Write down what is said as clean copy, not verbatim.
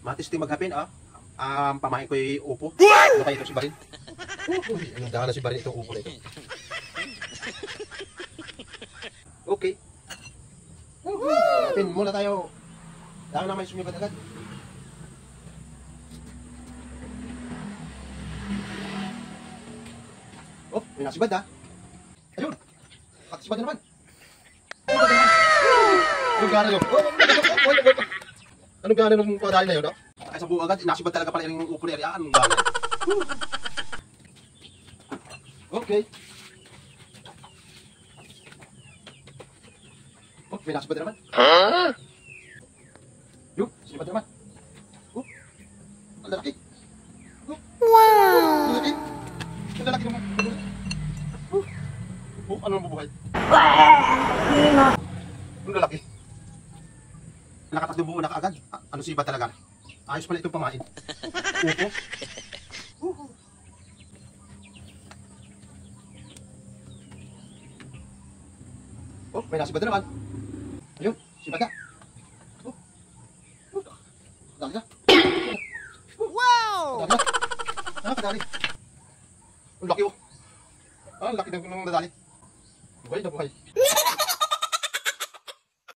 Matisting maghapin, pamahin ko yung upo. Ano kayo ito si Barin? Anong daan na si Barin itong upo na ito? Okay. Hapin muna tayo. Dahil na may sumibat agad. Oh, may nasibad ha. Ayun. Nakasibad na naman. Anong gana nyo? Anong gana nung padali na yun, no? Ay, sa buo agad, nasibad talaga pala yung upo na yan. Anong gana? Okay. Oh, may nasibad na naman. Yung, sinibad na naman. Oh, ang lalaki. Oh, wow! Ang lalaki. Ang lalaki naman. Oh, ano ang bubuhay? Ang lalaki. Nakatakdo buo na kaagad. Ano si iba talaga? Ayos pala itong pamain. Upo. Oh, may nasibad na naman. Ayun, sibad na. Oh. Kadali na. Wow! Kadali na. Kadali. Ang laki oh. Ang laki ng nadali. Buhay na buhay.